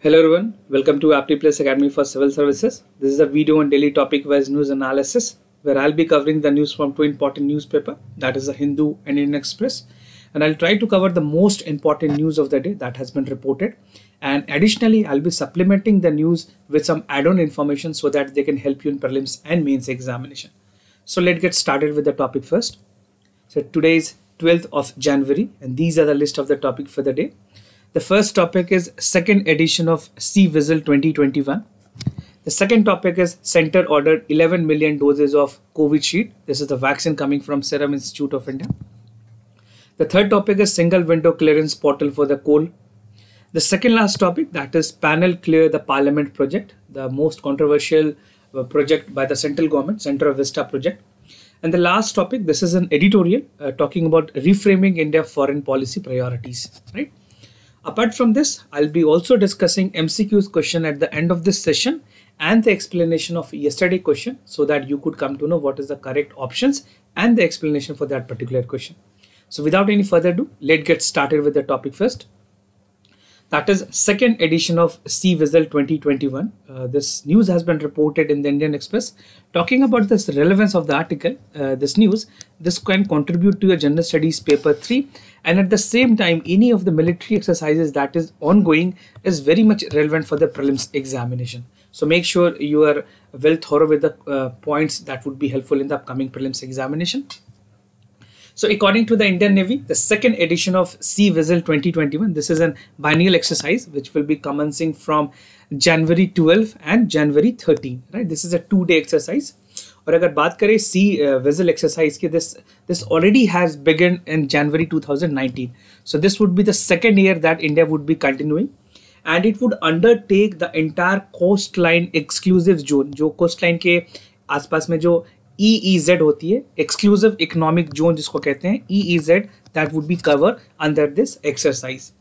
Hello everyone, welcome to AptiPlus Academy for Civil Services. This is a video on daily topic-wise news analysis where I'll be covering the news from two important newspapers, that is the Hindu and Indian Express. And I'll try to cover the most important news of the day that has been reported. And additionally, I'll be supplementing the news with some add-on information so that they can help you in prelims and mains examination. So let's get started with the topic first. So today is 12th of January and these are the list of the topic for the day. The first topic is second edition of CVISL 2021. The second topic is Center ordered 11 million doses of Covishield. This is the vaccine coming from Serum Institute of India. The third topic is single window clearance portal for the coal. The second last topic, that is panel clear the parliament project, the most controversial project by the central government, Center Vista project. And the last topic, this is an editorial talking about reframing India foreign policy priorities, right? Apart from this, I'll be also discussing MCQ's question at the end of this session and the explanation of yesterday question so that you could come to know what is the correct options and the explanation for that particular question. So without any further ado, let's get started with the topic first. That is second edition of CVISL 2021. This news has been reported in the Indian Express. Talking about this relevance of the article, this news, this can contribute to your general studies paper 3. And at the same time, any of the military exercises that is ongoing is very much relevant for the prelims examination. So make sure you are well thorough with the points that would be helpful in the upcoming prelims examination. So according to the Indian Navy, the second edition of CVISL 2021, this is an biennial exercise which will be commencing from January 12 and January 13, right? This is a 2-day exercise. और अगर बात करें CVISL exercise की, this already has begun in January 2019. So this would be the second year that India would be continuing, and it would undertake the entire coastline exclusive zone. जो coastline के आसपास में जो EEZ होती है, exclusive economic zone जिसको कहते हैं EEZ, that would be covered under this exercise.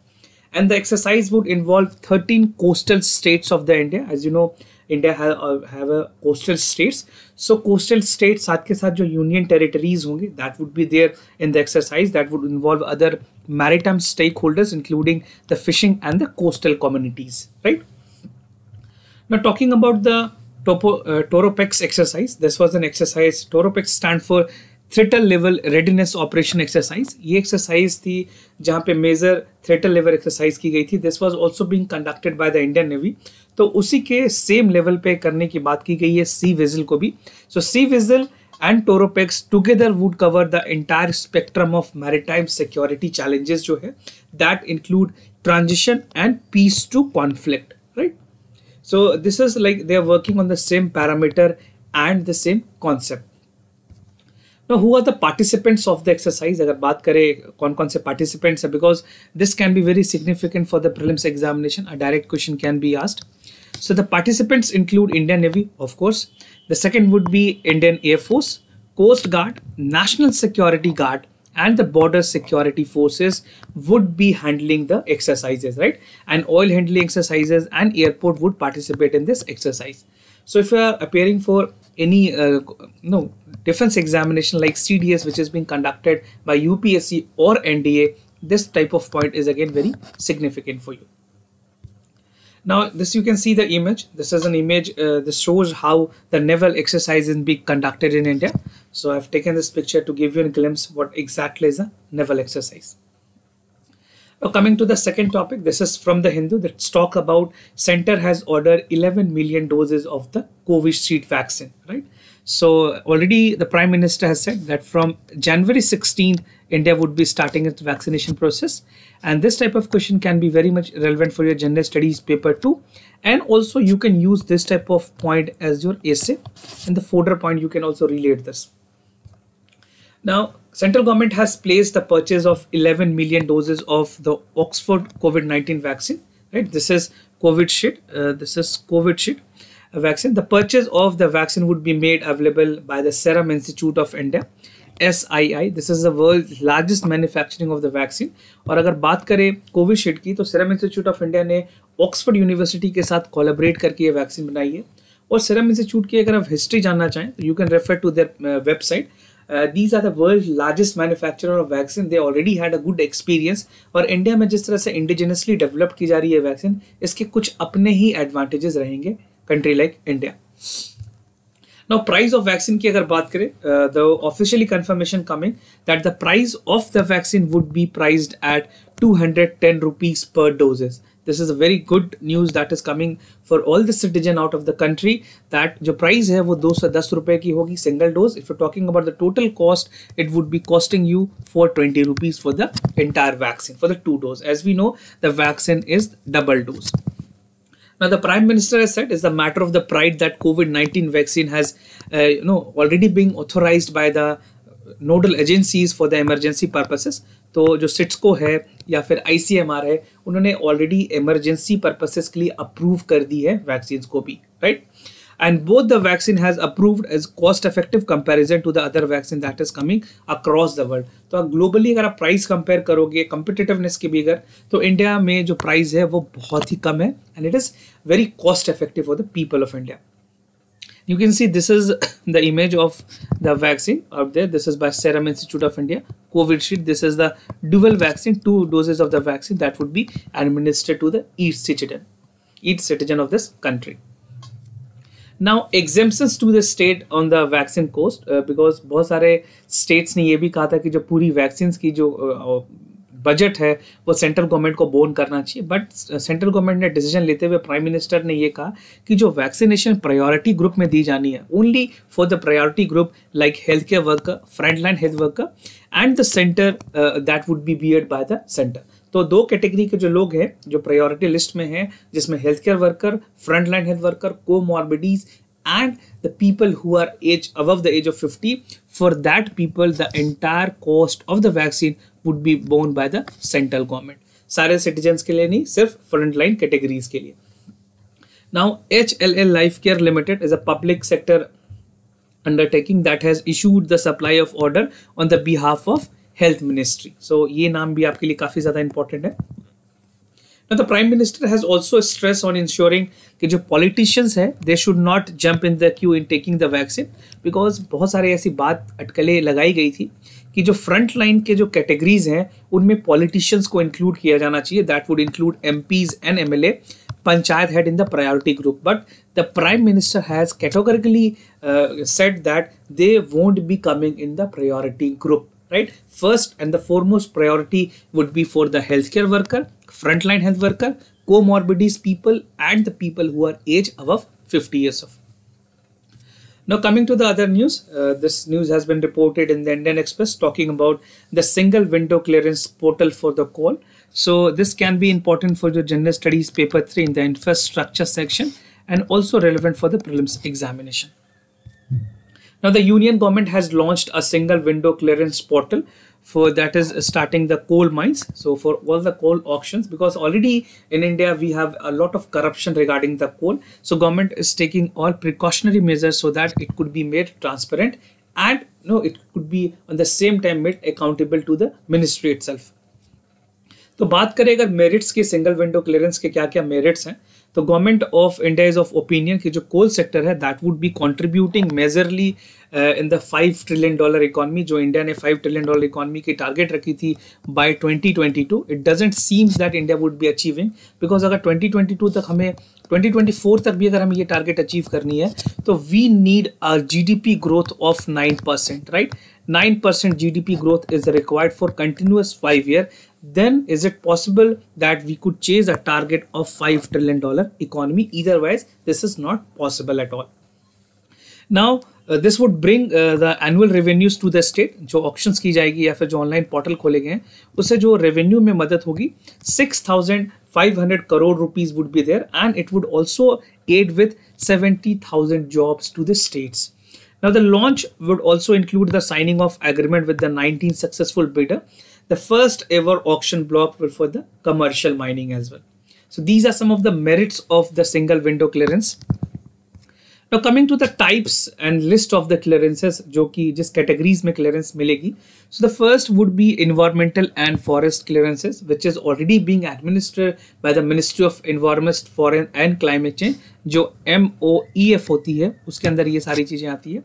And the exercise would involve 13 coastal states of the India. As you know, India have a coastal states. So coastal states साथ के साथ जो union territories होंगे, that would be there in the exercise. That would involve other maritime stakeholders, including the fishing and the coastal communities, right? Now talking about the Toropex exercise, this was an exercise. Toropex stand for Threat Level Readiness Operation Exercise. ये exercise थी जहाँ पे major threat level exercise की गई थी. This was also being conducted by the Indian Navy. तो उसी के same level पे करने की बात की गई है CVISL को भी. So CVISL and Toropex together would cover the entire spectrum of maritime security challenges जो है, that include transition and peace to conflict, right? So this is like they are working on the same parameter and the same concept. Now, who are the participants of the exercise? अगर बात करें कौन-कौन से participants हैं, because this can be very significant for the prelims examination. A direct question can be asked. So the participants include Indian Navy, of course. The second would be Indian Air Force, Coast Guard, National Security Guard, and the border security forces would be handling the exercises, right? And oil handling exercises and airport would participate in this exercise. So if you are appearing for any defense examination like CDS, which is being conducted by UPSC or NDA, this type of point is again very significant for you. Now this, you can see the image. This is an image. This shows how the naval exercise is being conducted in India. So I've taken this picture to give you a glimpse what exactly is a naval exercise. Now coming to the second topic, this is from the Hindu. Let's talk about Center has ordered 11 million doses of the Covishield vaccine, right? So already the Prime Minister has said that from January 16th, India would be starting its vaccination process. And this type of question can be very much relevant for your general studies paper 2. And also you can use this type of point as your essay. And the fodder point, you can also relate this. Now, central government has placed the purchase of 11 million doses of the Oxford COVID-19 vaccine, right? This is Covishield. This is Covishield vaccine. The purchase of the vaccine would be made available by the Serum Institute of India, SII. This is the world's largest manufacturing of the vaccine. और अगर बात करें Covishield की, तो Serum Institute of India ने Oxford university के साथ collaborate करके ये वैक्सीन बनाई है. और Serum Institute की अगर आप हिस्ट्री जानना चाहें तो you can refer to their website. these are the world's largest manufacturer of vaccine. They already had a good experience. और इंडिया में जिस तरह से इंडिजिनसली डेवलप की जा रही है वैक्सीन, इसके कुछ अपने ही एडवांटेजेस रहेंगे country like India. Now price of vaccine की अगर बात करें, the officially confirmation coming that the price of the vaccine would be priced at 210 rupees per doses. This is a very good news that is coming for all the citizen out of the country, that जो price है वो 210 रुपए की होगी single dose. If you're talking about the total cost, it would be costing you 420 rupees for the entire vaccine for the 2 dose. As we know, the vaccine is double dose. Now, the Prime Minister has said it's a matter of the pride that COVID-19 vaccine has, already being authorized by the nodal agencies for the emergency purposes. तो जो सिट्सको है या फिर ICMR है, उन्होंने already emergency purposes के लिए approve कर दी है वैक्सीन को भी, right. And both the vaccine has approved as cost-effective comparison to the other vaccine that is coming across the world. तो ग्लोबली अगर आप प्राइस कंपेयर करोगे कम्पिटिटिवनेस की भी अगर, तो इंडिया में जो प्राइस है वो बहुत ही कम है and it is very cost effective for the people of India. You can see this is the image of the vaccine out there. This is by Serum Institute of India. Covishield. This is the dual vaccine, 2 doses of the vaccine that would be administered to the each citizen of this country. Now exemptions to the state on the vaccine cost, because बहुत सारे states ने ये भी कहा था कि जो पूरी vaccines की जो बजट है वो सेंट्रल गवर्नमेंट को बोन करना चाहिए. बट सेंट्रल गवर्नमेंट ने डिसीजन लेते हुए प्राइम मिनिस्टर ने ये कहा कि जो वैक्सीनेशन प्रायोरिटी ग्रुप में दी जानी है, only for the priority group like health care worker, frontline health worker and the centre, that would B beard by the centre. तो 2 कैटेगरी के जो लोग हैं जो प्रायोरिटी लिस्ट में हैं, जिसमें health care worker, frontline health worker, comorbidities and the people who are above the age of 50, for that people the entire cost of the vaccine would be borne by the central government. सारे citizens के लिए नहीं, सिर्फ frontline categories के लिए. Now HLL Life Care Limited is a public sector undertaking that has issued the supply of order on the behalf of Health Ministry. So ये नाम भी आपके लिए काफी ज्यादा important है. Now the Prime Minister has also stressed on ensuring कि जो politicians हैं they should not jump in the queue in taking the vaccine, because बहुत सारे ऐसी बात अटकलें लगाई गई थी कि जो फ्रंट लाइन के जो कैटेगरीज हैं उनमें politicians को इंक्लूड किया जाना चाहिए. That would include MPs and MLA, panchayat head in the priority group. But the Prime Minister has categorically said that they won't be coming in the priority group. Right, first and the foremost priority would be for the healthcare worker, frontline health worker, comorbidities people, and the people who are age above 50 years of. Now coming to the other news, this news has been reported in the Indian Express talking about the single window clearance portal for the call. So this can be important for the general studies paper 3 in the infrastructure section and also relevant for the prelims examination. Now the union government has launched a single window clearance portal for that is starting the coal mines. So for all the coal auctions, because already in India we have a lot of corruption regarding the coal. So government is taking all precautionary measures so that it could be made transparent and it could be on the same time made accountable to the ministry itself. तो बात करें अगर merits के single window clearance के क्या क्या merits हैं, तो government of India is of opinion कि जो कोल सेक्टर है that would be contributing majorly in the $5 trillion economy. जो इंडिया ने $5 ट्रिलियन इकोनॉमी की टारगेट रखी थी by 2022, it doesn't seems that India would be achieving, because अगर 2022 तक हमें 2024 तक भी अगर हमें ये टारगेट अचीव करनी है तो we need a GDP growth of 9%, right. 9% GDP growth is required for continuous 5 years. Then is it possible that we could chase a target of $5 trillion economy? Otherwise, this is not possible at all. Now, this would bring the annual revenues to the state. जो auctions की जाएगी या फिर जो online portal खोले गए हैं उससे जो revenue में मदद होगी 6,500 crore rupees would be there, and it would also aid with 70,000 jobs to the states. Now the launch would also include the signing of agreement with the 19 successful bidder, the first ever auction block for the commercial mining as well. So these are some of the merits of the single window clearance. Now coming to the types and list of the clearances जो कि जिस categories में clearance मिलेगी. So the first would be environmental and forest clearances, which is already being administered by the Ministry of Environment, Forest and Climate Change, जो MOEF होती है उसके अंदर ये सारी चीजें आती है.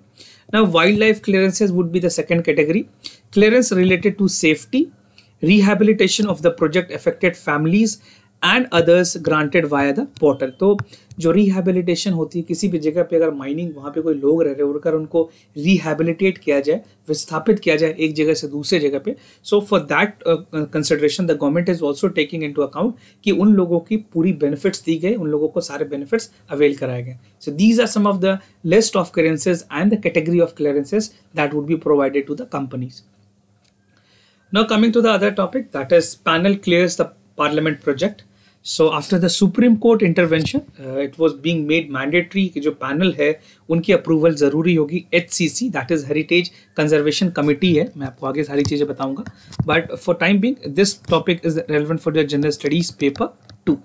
Now, wildlife clearances would be the second category. Clearance related to safety, rehabilitation of the project affected families and others granted via the portal. तो जो रिहैबिलिटेशन होती है किसी भी जगह पे, अगर माइनिंग वहाँ पे कोई लोग रह रहे हैं, अगर उनको रिहैबिलिटेट किया जाए, विस्थापित किया जाए एक जगह से दूसरे जगह पे, so for that consideration the government is also taking into account कि उन लोगों की पूरी बेनिफिट्स दी गए, उन लोगों को सारे बेनिफिट्स अवेल कराए गए. So these are some of the list of clearances and the category of clearances that would be provided to the companies. Now coming to the other topic, that is panel clears the parliament project. So after the Supreme Court intervention, it was being made mandatory कि जो panel है उनकी approval ज़रूरी होगी. HCC, that is Heritage Conservation Committee है, मैं आपको आगे सारी चीज़ें बताऊंगा. But for time being, this topic is relevant for the General Studies paper 2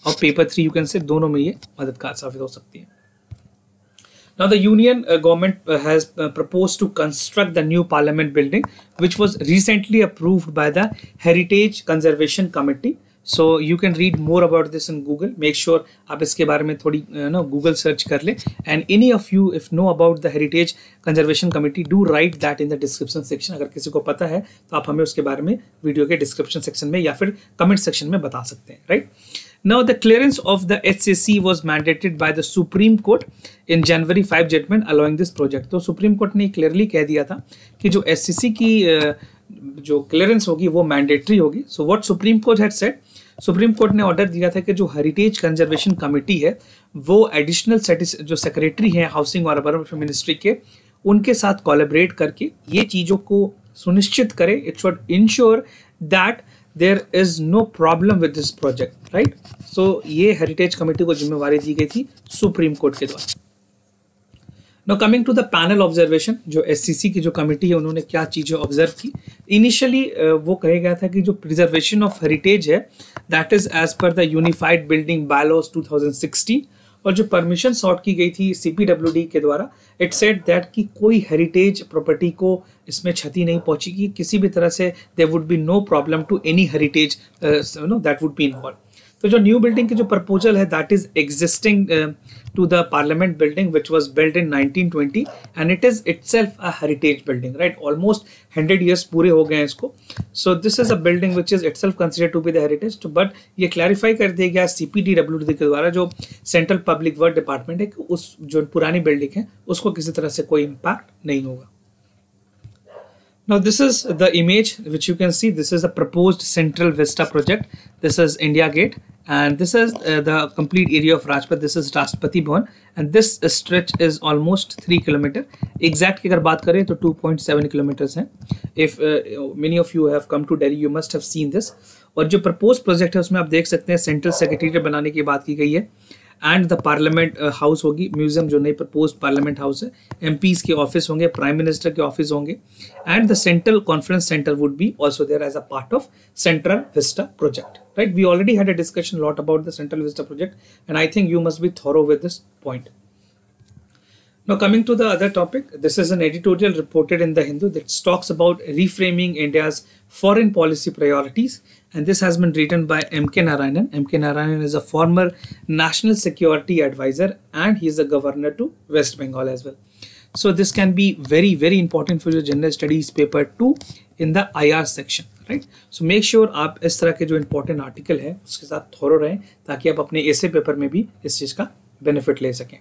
और paper 3 you can say, दोनों में ये मददगार साबित हो सकती है. Now the Union government has proposed to construct the new Parliament building, which was recently approved by the Heritage Conservation Committee. So you can read more about this in Google. Make sure आप इसके बारे में थोड़ी Google search कर ले. And any of you if know about the Heritage Conservation Committee, do write that in the description section. अगर किसी को पता है तो आप हमें उसके बारे में वीडियो के description section में या फिर comment section में बता सकते हैं, right? Now the clearance of the HCC was mandated by the Supreme Court in January 5 judgment allowing this project. तो Supreme Court ने clearly कह दिया था कि जो HCC की जो clearance होगी वो mandatory होगी. So what Supreme Court had said, Supreme Court ने ऑर्डर दिया था कि जो हेरिटेज कंजर्वेशन कमेटी है वो एडिशनल जो सेक्रेटरी है हाउसिंग और अर्बन मिनिस्ट्री के, उनके साथ कोलैबोरेट करके ये चीज़ों को सुनिश्चित करे. It should ensure that there is no problem with this project, right? So ये हेरिटेज कमेटी को जिम्मेवारी दी गई थी सुप्रीम कोर्ट के द्वारा. Now coming to the panel observation, जो SCC की जो कमेटी है उन्होंने क्या चीज़ें ऑब्जर्व की. इनिशियली वो कहा गया था कि जो प्रिजर्वेशन ऑफ हेरिटेज है दैट इज एज पर द यूनिफाइड बिल्डिंग बायलॉज 2016, और जो परमिशन सॉर्ट की गई थी CPWD के द्वारा, इट सेड दैट कि कोई हेरिटेज प्रॉपर्टी को इसमें क्षति नहीं पहुंचेगी किसी भी तरह से. There would be no problem to any heritage that would be involve. तो जो न्यू बिल्डिंग की जो प्रपोजल है that is existing to the Parliament building which was build in 1920 and it is itself a heritage building, right? Almost 100 years पूरे हो गए हैं इसको. So this is a building which is itself considered to be the heritage. But ये clarify कर दिया गया CPWD के द्वारा, जो सेंट्रल पब्लिक वर्क डिपार्टमेंट है, कि उस जो पुरानी बिल्डिंग है उसको किसी तरह से कोई इम्पैक्ट नहीं होगा. Now this is the image which you can see. This is the proposed Central Vista project. This is India Gate and this is the complete area of Rajpath. This is Rashtrapati Bhavan and this stretch is almost 3 kilometer. Exact की अगर बात करें तो 2.7 kilometers है. If many of you have come to Delhi, you must have seen this. और जो proposed project है उसमें आप देख सकते हैं सेंट्रल सेक्रेटेरिएट बनाने की बात की गई है एंड द पार्लियामेंट हाउस होगी, म्यूजियम जो नई प्रपोज पार्लियामेंट हाउस है, MPs के ऑफिस होंगे, प्राइम मिनिस्टर के ऑफिस होंगे and the central conference centre would be also there as a part of Central Vista project, right? We already had a discussion lot about the Central Vista project and I think you must be thorough with this point. Now coming to the other topic, this is an editorial reported in The Hindu that talks about reframing India's foreign policy priorities, and this has been written by M.K. Narayanan. M.K. Narayanan is a former national security advisor and he is the governor to West Bengal as well. So this can be very, very important for your general studies paper 2 in the IR section, right? So make sure आप इस तरह के जो important article है उसके साथ थोरो रहें ताकि आप अपने ऐसे पेपर में भी इस चीज़ का benefit ले सकें.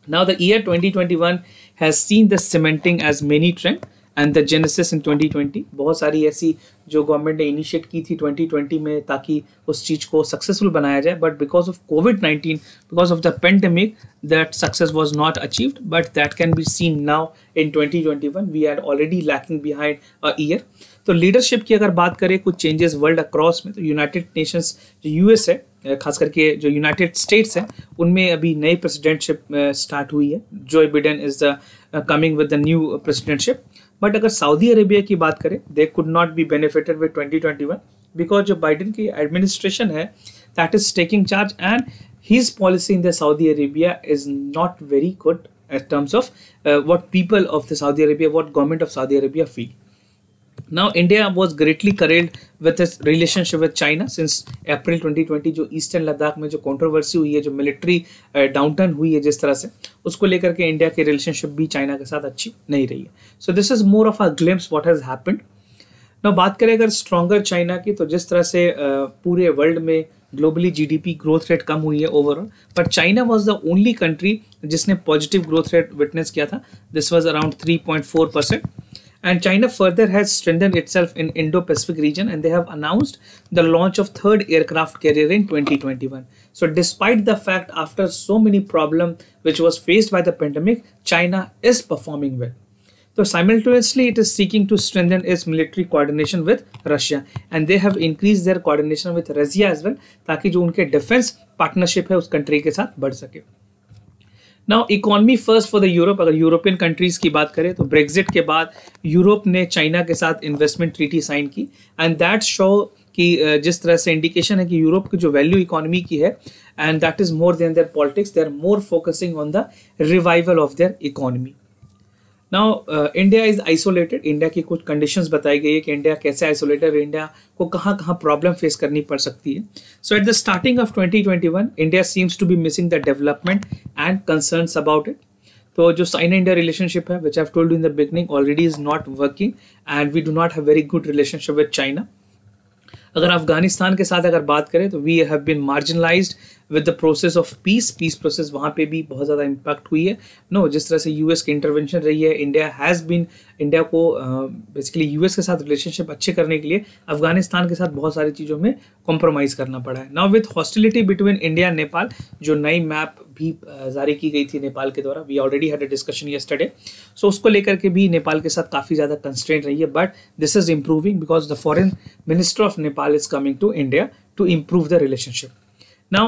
Now the year 2021 has seen the cementing as many trend and the genesis in 2020. बहुत सारी ऐसी जो गवर्नमेंट ने इनिशिएट की थी 2020 में ताकि उस चीज़ को सक्सेसफुल बनाया जाए, but because of COVID-19, because of the pandemic, that success was not achieved, but that can be seen now in 2021. We are already lacking behind a year. तो लीडरशिप की अगर बात करें कुछ चेंजेस वर्ल्ड अक्रॉस में, तो United Nations जो US है, खास करके जो यूनाइटेड स्टेट्स हैं, उनमें अभी नई प्रेसिडेंटशिप स्टार्ट हुई है. Joe Biden is the coming with the new presidentship. But अगर सऊदी अरेबिया की बात करें, they could not be benefited with 2021 because Joe Biden की एडमिनिस्ट्रेशन है that is taking charge and his policy in the Saudi Arabia is not very good in terms of what people of the Saudi Arabia, what government of Saudi Arabia feel. Now, India was greatly carried with its relationship with China since April 2020 जो eastern Ladakh में जो controversy हुई है, जो military downturn हुई है जिस तरह से, उसको लेकर के इंडिया की रिलेशनशिप भी चाइना के साथ अच्छी नहीं रही है. सो this is more of a glimpse what has happened. Now बात करें अगर स्ट्रॉन्गर चाइना की, तो जिस तरह से पूरे वर्ल्ड में ग्लोबली जीडीपी ग्रोथ रेट कम हुई है overall, but China was the only country जिसने पॉजिटिव ग्रोथ रेट विटनेस किया था. This was around 3.4%. And China further has strengthened itself in Indo-Pacific region, and they have announced the launch of third aircraft carrier in 2021. So despite the fact after so many problems which was faced by the pandemic, China is performing well. So simultaneously it is seeking to strengthen its military coordination with Russia, and they have increased their coordination with Russia as well, ताकि जो उनके defence partnership है उस country के साथ बढ़ सके. Now economy first for the Europe. अगर यूरोपियन कंट्रीज की बात करें तो ब्रेक्जिट के बाद यूरोप ने चाइना के साथ इन्वेस्टमेंट ट्रीटी साइन की, एंड दैट शो कि जिस तरह से इंडिकेशन है कि यूरोप की जो वैल्यू इकोनॉमी की है, and that is more than their politics, they are more focusing on the revival of their economy. Now India is isolated. India की कुछ कंडीशंस बताई गई है कि इंडिया कैसे आइसोलेटेड, इंडिया को कहाँ कहाँ प्रॉब्लम फेस करनी पड़ सकती है. So at the starting of 2021 India seems to be missing the development and concerns about it. तो जो चाइना इंडिया रिलेशनशिप है, which I have told in the beginning, already is not working, and we do not have very good relationship with China. अगर अफगानिस्तान के साथ अगर बात करें तो we have been marginalised with the process of peace process, वहाँ पे भी बहुत ज़्यादा इम्पैक्ट हुई है. नो, जिस तरह से यूएस की इंटरवेंशन रही है, इंडिया को बेसिकली यूएस के साथ रिलेशनशिप अच्छे करने के लिए अफगानिस्तान के साथ बहुत सारी चीज़ों में कॉम्प्रोमाइज़ करना पड़ा है. Now with hostility between India and Nepal, जो नई मैप भी जारी की गई थी नेपाल के द्वारा, we already had a discussion yesterday. So उसको लेकर के भी नेपाल के साथ काफ़ी ज़्यादा कंस्ट्रेंट रही है, but this is improving because the foreign minister of Nepal is coming to India to improve the relationship. Now,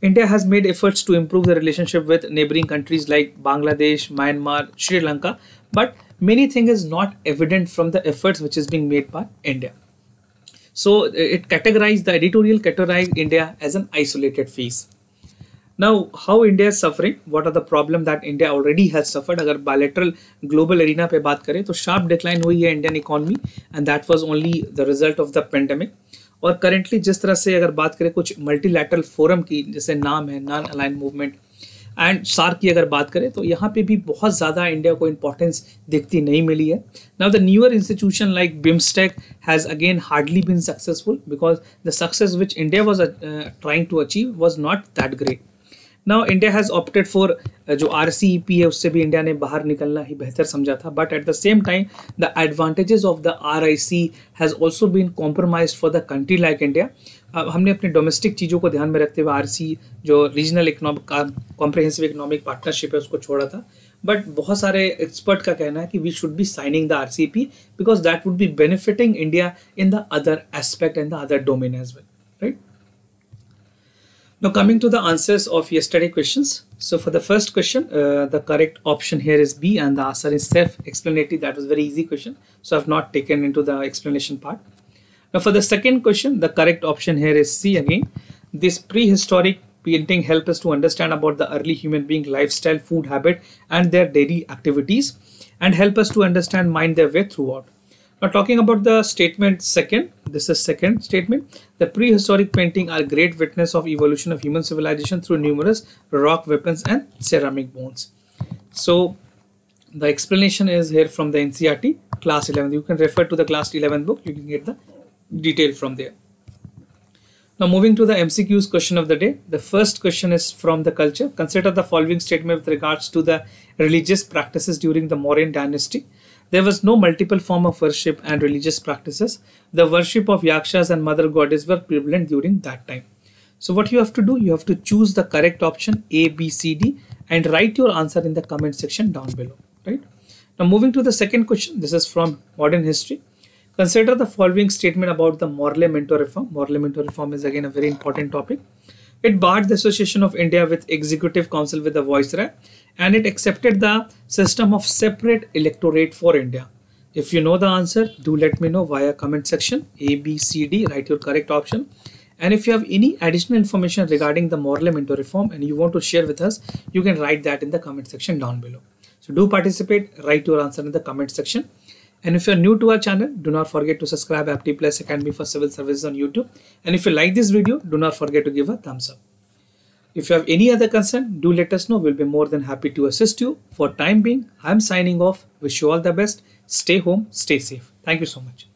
India has made efforts to improve the relationship with neighboring countries like Bangladesh, Myanmar, Sri Lanka, but many things is not evident from the efforts which is being made by India. So the editorial categorized India as an isolated phase. Now, how India is suffering? What are the problems that India already has suffered? अगर bilateral global arena पे बात करें तो sharp decline हुई है Indian economy, and that was only the result of the pandemic. और currently जिस तरह से अगर बात करें कुछ मल्टीलैटरल फोरम की, जैसे नाम है non align movement and SAARC की अगर बात करें, तो यहाँ पे भी बहुत ज़्यादा इंडिया को इंपॉर्टेंस दिखती नहीं मिली है. Now the newer institution like BIMSTEC has again hardly been successful because the success which India was trying to achieve was not that great. Now India has opted for जो RCEP है, उससे भी India ने बाहर निकलना ही बेहतर समझा था, but at the same time the advantages of the RIC has also been compromised for the country like India. हमने अपने डोमेस्टिक चीज़ों को ध्यान में रखते हुए RC जो regional economic comprehensive economic partnership है उसको छोड़ा था, बट बहुत सारे एक्सपर्ट का कहना है कि we should be signing the RCEP because that would be benefiting India in the other aspect and the other domain as well, right. Now coming to the answers of yesterday questions. So for the first question, the correct option here is B, and the answer is self-explanatory. That was very easy question, so I've not taken into the explanation part. Now for the second question, the correct option here is C again. This prehistoric painting help us to understand about the early human being lifestyle, food habit, and their daily activities, and help us to understand mind their way throughout. Now talking about the statement second, this is second statement. The prehistoric painting are great witness of evolution of human civilization through numerous rock weapons and ceramic bones. So the explanation is here from the NCERT class 11. You can refer to the class 11 book. You can get the detail from there. Now moving to the MCQs question of the day. The first question is from the culture. Consider the following statement with regards to the religious practices during the Mauryan dynasty. There was no multiple form of worship and religious practices. The worship of yakshas and mother goddess were prevalent during that time. So what you have to do, you have to choose the correct option A, B, C, D and write your answer in the comment section down below, right? Now moving to the second question, this is from modern history. Consider the following statement about the Morley-Minto reform. Morley-Minto reform is again a very important topic. It barred the association of India with executive council with the viceroy, and it accepted the system of separate electorate for India. If you know the answer, do let me know via comment section. A, B, C, D, write your correct option. And if you have any additional information regarding the Morley-Minto reform and you want to share with us, you can write that in the comment section down below. So do participate, write your answer in the comment section. And if you're new to our channel, do not forget to subscribe Apti Plus Academy for Civil Services on YouTube. And if you like this video, do not forget to give a thumbs up. If you have any other concern, do let us know. We'll be more than happy to assist you. For time being, I'm signing off. Wish you all the best. Stay home, stay safe. Thank you so much.